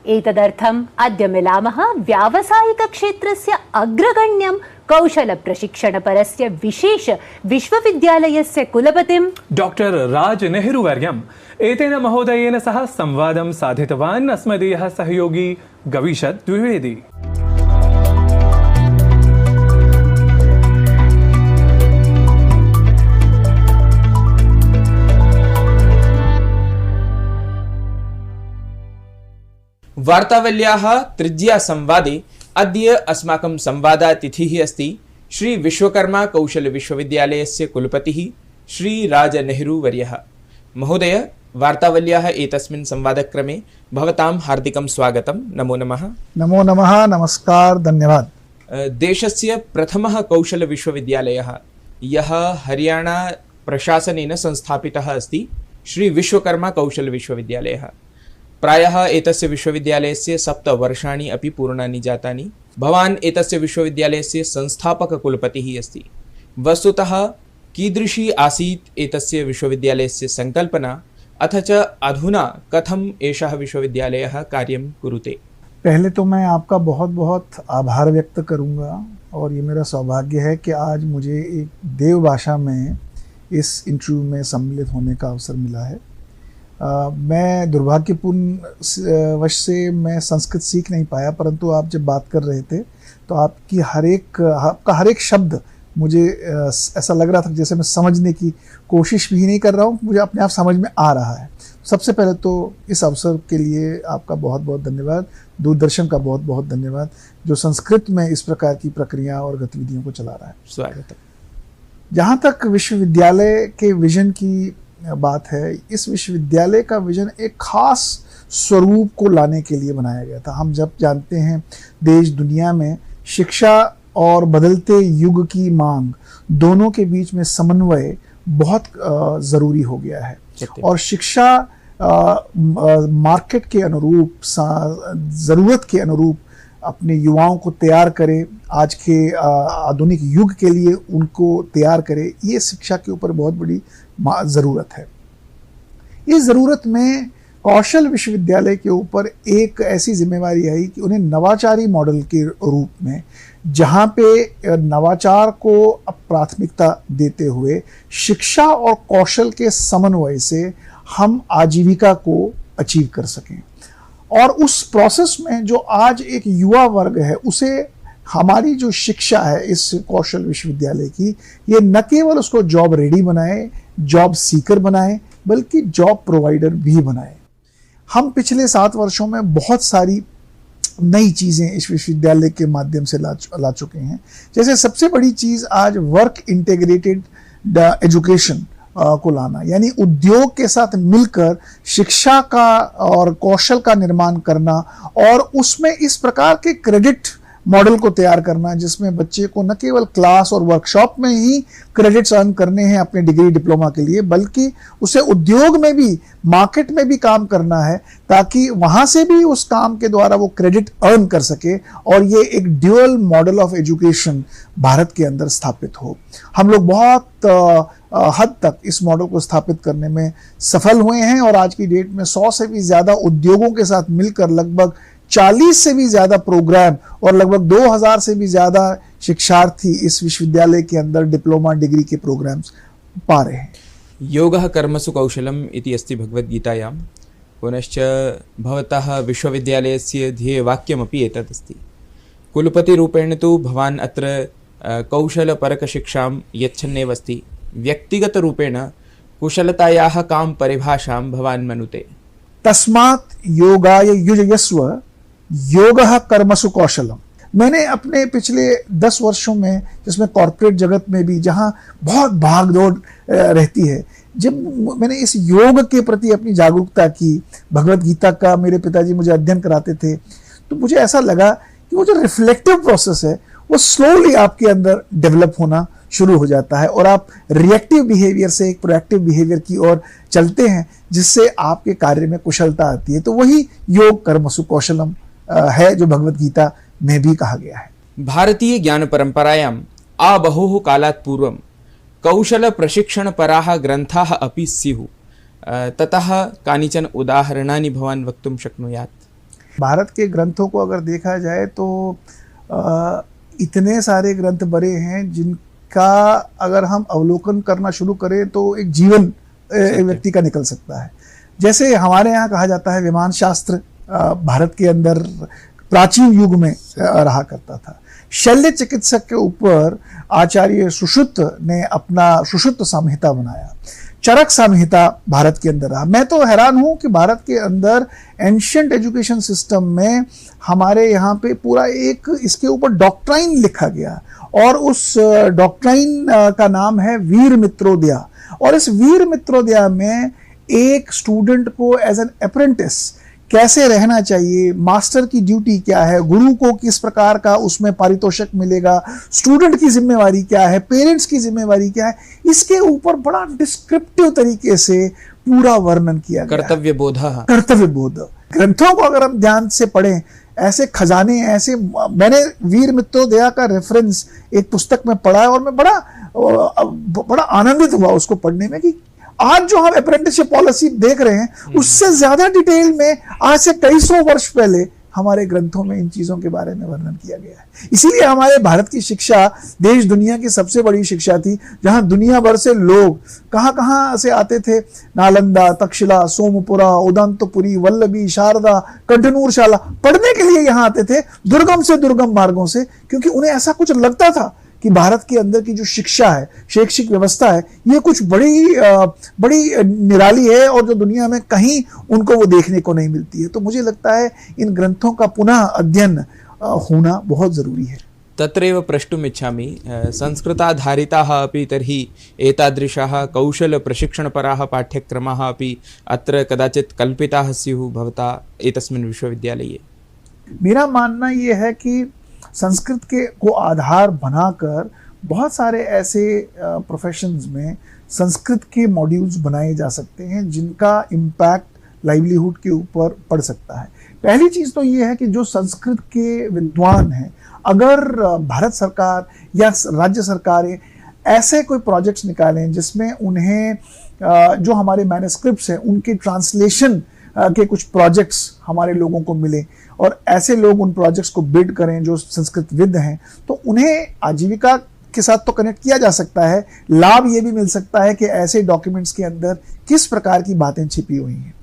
एतदर्थम् अद्य मिलामः व्यावसायिकक्षेत्रस्य अग्रगण्यं कौशलप्रशिक्षणपरस्य विशेष विश्वविद्यालयस्य कुलपतिं डॉक्टर राज नेहरू वर्यम्। एतेन महोदयेन सह संवादं साधितवान् अस्मदीयः सहयोगी गवीशत् द्विवेदी। वार्तावल्याः तृतीया संवादे अद्य अस्माकं संवादातिथिः अस्ति श्री विश्वकर्मा कौशल विश्वविद्यालयस्य कुलपतिः श्री राज नेहरू वर्यः। महोदय, वार्तावल्याः एतस्मिन् संवादक्रमे भवतां हार्दिकं स्वागतं। नमो नमः। नमो नमः, नमस्कार, धन्यवाद। देशस्य प्रथमः कौशल विश्वविद्यालयः यः हरियाणा प्रशासनेन संस्थापितः अस्ति श्री विश्वकर्मा कौशल विश्वविद्यालयः। प्रायः एतस्य विश्वविद्यालयस्य 7 वर्षाणि अपि पूर्णानि जातानि। भवान् एतस्य विश्वविद्यालयस्य संस्थापककुलपतिः अस्ति। वस्तुतः कीदृशी आसीत् एतस्य विश्वविद्यालयस्य संकल्पना, अथ च अधुना कथम् एषः विश्वविद्यालयः कार्यं कुरुते? पहले तो मैं आपका बहुत बहुत आभार व्यक्त करूंगा और ये मेरा सौभाग्य है कि आज मुझे एक देव भाषा में इस इंटरव्यू में सम्मिलित होने का अवसर मिला है। मैं दुर्भाग्यपूर्ण वश से मैं संस्कृत सीख नहीं पाया, परंतु आप जब बात कर रहे थे तो आपका हर एक शब्द मुझे ऐसा लग रहा था जैसे मैं समझने की कोशिश भी नहीं कर रहा हूँ, मुझे अपने आप समझ में आ रहा है। सबसे पहले तो इस अवसर के लिए आपका बहुत बहुत धन्यवाद। दूरदर्शन का बहुत बहुत धन्यवाद जो संस्कृत में इस प्रकार की प्रक्रिया और गतिविधियों को चला रहा है। स्वागत। जहाँ तक विश्वविद्यालय के विजन की बात है, इस विश्वविद्यालय का विजन एक खास स्वरूप को लाने के लिए बनाया गया था। हम जब जानते हैं देश दुनिया में शिक्षा और बदलते युग की मांग दोनों के बीच में समन्वय बहुत ज़रूरी हो गया है और शिक्षा मार्केट के अनुरूप, ज़रूरत के अनुरूप अपने युवाओं को तैयार करे, आज के आधुनिक युग के लिए उनको तैयार करे, ये शिक्षा के ऊपर बहुत बड़ी ज़रूरत है। इस ज़रूरत में कौशल विश्वविद्यालय के ऊपर एक ऐसी जिम्मेवारी आई कि उन्हें नवाचारी मॉडल के रूप में, जहाँ पे नवाचार को प्राथमिकता देते हुए शिक्षा और कौशल के समन्वय से हम आजीविका को अचीव कर सकें। और उस प्रोसेस में जो आज एक युवा वर्ग है, उसे हमारी जो शिक्षा है इस कौशल विश्वविद्यालय की, ये न केवल उसको जॉब रेडी बनाए, जॉब सीकर बनाए, बल्कि जॉब प्रोवाइडर भी बनाए। हम पिछले 7 वर्षों में बहुत सारी नई चीज़ें इस विश्वविद्यालय के माध्यम से ला चुके हैं। जैसे सबसे बड़ी चीज़ आज वर्क इंटीग्रेटेड एजुकेशन को लाना, यानी उद्योग के साथ मिलकर शिक्षा का और कौशल का निर्माण करना और उसमें इस प्रकार के क्रेडिट मॉडल को तैयार करना जिसमें बच्चे को न केवल क्लास और वर्कशॉप में ही क्रेडिट्स अर्न करने हैं अपने डिग्री डिप्लोमा के लिए, बल्कि उसे उद्योग में भी, मार्केट में भी काम करना है ताकि वहाँ से भी उस काम के द्वारा वो क्रेडिट अर्न कर सके और ये एक dual model of education Bharat के अंदर स्थापित हो। हम लोग बहुत हद तक इस मॉडल को स्थापित करने में सफल हुए हैं और आज की डेट में 100 से भी ज़्यादा उद्योगों के साथ मिलकर लगभग 40 से भी ज़्यादा प्रोग्राम और लगभग 2000 से भी ज़्यादा शिक्षार्थी इस विश्वविद्यालय के अंदर डिप्लोमा डिग्री के प्रोग्राम्स पा रहे हैं। योगः कर्मसु कौशलम् इति अस्ति भगवद्गीतायां। पुनश्च भवतः विश्वविद्यालयस्य ध्येयवाक्यमपि एतदस्ति। कुलपतिरूपेण तु भवान् अत्र कौशलपरकशिक्षां यच्छन्नेव अस्ति। व्यक्तिगतरूपेण कुशलतायाः कां परिभाषां भवान् मनुते? तस्मात् योगाय युजयस्व योगः कर्मसु कौशलम। मैंने अपने पिछले 10 वर्षों में, जिसमें कॉर्पोरेट जगत में भी जहाँ बहुत भाग दौड़ रहती है, जब मैंने इस योग के प्रति अपनी जागरूकता की, भगवत गीता का मेरे पिताजी मुझे अध्ययन कराते थे, तो मुझे ऐसा लगा कि वो जो रिफ्लेक्टिव प्रोसेस है वो स्लोली आपके अंदर डेवलप होना शुरू हो जाता है और आप रिएक्टिव बिहेवियर से एक प्रोएक्टिव बिहेवियर की ओर चलते हैं जिससे आपके कार्य में कुशलता आती है। तो वही योग कर्मसु कौशलम है जो भगवत गीता में भी कहा गया है। भारतीय ज्ञान परंपरायाम् आबहुः कालात् पूर्वं कौशल प्रशिक्षण पराः ग्रन्थाः अपि स्युः। ततः कानिचन उदाहरणानि भवान् वक्तुं शक्नुयात्? भारत के ग्रंथों को अगर देखा जाए तो इतने सारे ग्रंथ बड़े हैं जिनका अगर हम अवलोकन करना शुरू करें तो एक जीवन एक व्यक्ति का निकल सकता है। जैसे हमारे यहाँ कहा जाता है विमान शास्त्र भारत के अंदर प्राचीन युग में रहा करता था। शल्य चिकित्सक के ऊपर आचार्य सुश्रुत ने अपना सुश्रुत संहिता बनाया। चरक संहिता भारत के अंदर रहा। मैं तो हैरान हूं कि भारत के अंदर एंशिएंट एजुकेशन सिस्टम में हमारे यहाँ पे पूरा एक इसके ऊपर डॉक्ट्राइन लिखा गया और उस डॉक्ट्राइन का नाम है वीर मित्रोदया। और इस वीर मित्रोदया में एक स्टूडेंट को एज एन अप्रेंटिस कैसे रहना चाहिए, मास्टर की ड्यूटी क्या है, गुरु को किस प्रकार का उसमें पारितोषिक मिलेगा, स्टूडेंट की जिम्मेवारी क्या है, पेरेंट्स की जिम्मेवारी क्या है, इसके ऊपर बड़ा डिस्क्रिप्टिव तरीके से पूरा वर्णन किया गया। कर्तव्य बोध ग्रंथों को अगर हम ध्यान से पढ़ें, ऐसे खजाने ऐसे, मैंने वीर मित्रोदया का रेफरेंस एक पुस्तक में पढ़ा है और मैं बड़ा आनंदित हुआ उसको पढ़ने में कि आज जो हम अप्रेंटिसशिप पॉलिसी देख रहे हैं उससे ज्यादा डिटेल में आज से कई सौ वर्ष पहले हमारे ग्रंथों में इन चीजों के बारे में वर्णन किया गया है। इसीलिए हमारे भारत की शिक्षा देश दुनिया की सबसे बड़ी शिक्षा थी, जहां दुनिया भर से लोग कहां से आते थे। नालंदा, तक्षशिला, सोमपुरा, उदंतपुरी, वल्लभी, शारदा, कंठनूरशाला पढ़ने के लिए यहां आते थे, दुर्गम से दुर्गम मार्गों से, क्योंकि उन्हें ऐसा कुछ लगता था कि भारत के अंदर की जो शिक्षा है, शैक्षिक व्यवस्था है, ये कुछ बड़ी निराली है और जो दुनिया में कहीं उनको वो देखने को नहीं मिलती है। तो मुझे लगता है इन ग्रंथों का पुनः अध्ययन होना बहुत जरूरी है। तत्रैव प्रष्टुमिच्छामि, संस्कृताधारिताः अपि तर्हि एतादृशाः कौशलप्रशिक्षणपराः पाठ्यक्रमाः अपि अत्र कदाचित् कल्पिताः स्युः भवता एतस्मिन् विश्वविद्यालये। मेरा मानना ये है कि संस्कृत को आधार बनाकर बहुत सारे ऐसे प्रोफेशंस में संस्कृत के मॉड्यूल्स बनाए जा सकते हैं जिनका इम्पैक्ट लाइवलीहुड के ऊपर पड़ सकता है। पहली चीज़ तो ये है कि जो संस्कृत के विद्वान हैं, अगर भारत सरकार या राज्य सरकारें ऐसे कोई प्रोजेक्ट्स निकालें जिसमें उन्हें जो हमारे मैन्युस्क्रिप्ट्स हैं उनके ट्रांसलेशन के कुछ प्रोजेक्ट्स हमारे लोगों को मिले और ऐसे लोग उन प्रोजेक्ट्स को बिड करें जो संस्कृतविद हैं, तो उन्हें आजीविका के साथ तो कनेक्ट किया जा सकता है। लाभ ये भी मिल सकता है कि ऐसे डॉक्यूमेंट्स के अंदर किस प्रकार की बातें छिपी हुई हैं।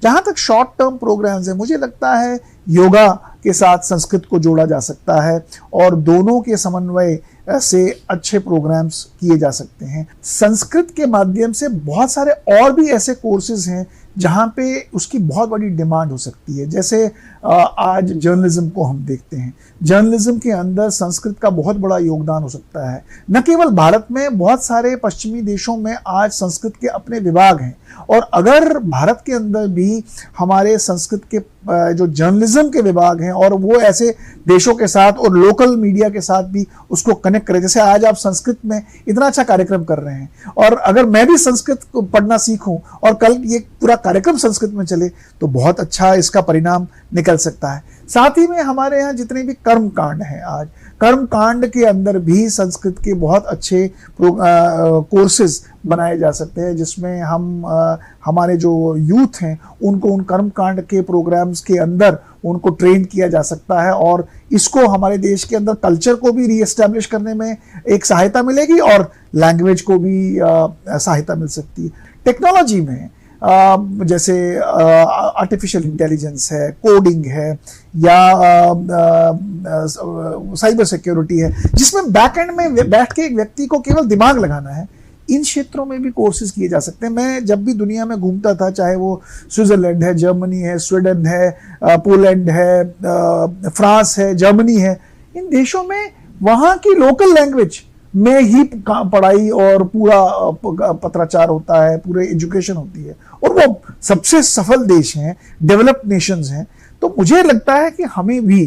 जहाँ तक शॉर्ट टर्म प्रोग्राम्स है, मुझे लगता है योगा के साथ संस्कृत को जोड़ा जा सकता है और दोनों के समन्वय से अच्छे प्रोग्राम्स किए जा सकते हैं। संस्कृत के माध्यम से बहुत सारे और भी ऐसे कोर्सेज हैं जहाँ पे उसकी बहुत बड़ी डिमांड हो सकती है। जैसे आज जर्नलिज्म को हम देखते हैं, जर्नलिज्म के अंदर संस्कृत का बहुत बड़ा योगदान हो सकता है। न केवल भारत में, बहुत सारे पश्चिमी देशों में आज संस्कृत के अपने विभाग हैं और अगर भारत के अंदर भी हमारे संस्कृत के जो जर्नलिज्म के विभाग हैं और वो ऐसे देशों के साथ और लोकल मीडिया के साथ भी उसको कनेक्ट करें, जैसे आज आप संस्कृत में इतना अच्छा कार्यक्रम कर रहे हैं और अगर मैं भी संस्कृत को पढ़ना सीखूं और कल ये पूरा कार्यक्रम संस्कृत में चले तो बहुत अच्छा इसका परिणाम निकल सकता है। साथ ही में हमारे यहाँ जितने भी कर्म कांड हैं, आज कर्म कांड के अंदर भी संस्कृत के बहुत अच्छे कोर्सेज बनाए जा सकते हैं जिसमें हम हमारे जो यूथ हैं उनको उन कर्म कांड के प्रोग्राम्स के अंदर उनको ट्रेन किया जा सकता है और इसको हमारे देश के अंदर कल्चर को भी रीएस्टैब्लिश करने में एक सहायता मिलेगी और लैंग्वेज को भी सहायता मिल सकती है। टेक्नोलॉजी में जैसे आर्टिफिशियल इंटेलिजेंस है, कोडिंग है या साइबर सिक्योरिटी है, जिसमें बैकएंड में बैठ के एक व्यक्ति को केवल दिमाग लगाना है, इन क्षेत्रों में भी कोर्सेज किए जा सकते हैं। मैं जब भी दुनिया में घूमता था, चाहे वो स्विट्जरलैंड है, जर्मनी है, स्वीडन है, पोलैंड है, फ्रांस है, जर्मनी है, इन देशों में वहाँ की लोकल लैंग्वेज में ही पढ़ाई और पूरा पत्राचार होता है, पूरे एजुकेशन होती है और वो सबसे सफल देश हैं, डेवलप्ड नेशंस हैं। तो मुझे लगता है कि हमें भी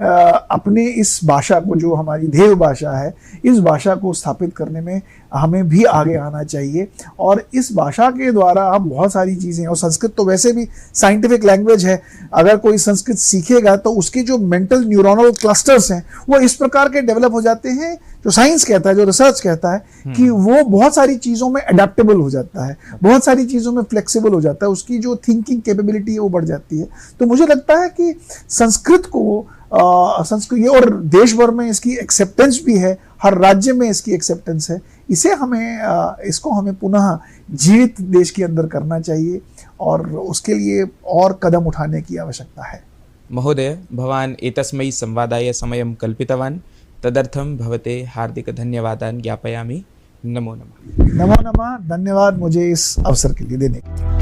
अपने इस भाषा को, जो हमारी देव भाषा है, इस भाषा को स्थापित करने में हमें भी आगे आना चाहिए और इस भाषा के द्वारा हम बहुत सारी चीज़ें, और संस्कृत तो वैसे भी साइंटिफिक लैंग्वेज है, अगर कोई संस्कृत सीखेगा तो उसके जो मेंटल न्यूरोनल क्लस्टर्स हैं वो इस प्रकार के डेवलप हो जाते हैं जो साइंस कहता है, जो रिसर्च कहता है कि वो बहुत सारी चीज़ों में अडेप्टेबल हो जाता है, बहुत सारी चीज़ों में फ्लेक्सिबल हो जाता है, उसकी जो थिंकिंग कैपेबिलिटी है वो बढ़ जाती है। तो मुझे लगता है कि संस्कृत को संस्कृत और देश भर में इसकी एक्सेप्टेंस भी है, हर राज्य में इसकी एक्सेप्टेंस है। इसको हमें पुनः जीवित देश के अंदर करना चाहिए और उसके लिए और कदम उठाने की आवश्यकता है। महोदय, भवान् एतस्मै संवादाय समयं कल्पितवान्, तदर्थं भवते हार्दिकधन्यवादान् ज्ञापयामि। नमो नमः। नमो नमः, धन्यवाद मुझे इस अवसर के लिए देने के लिए।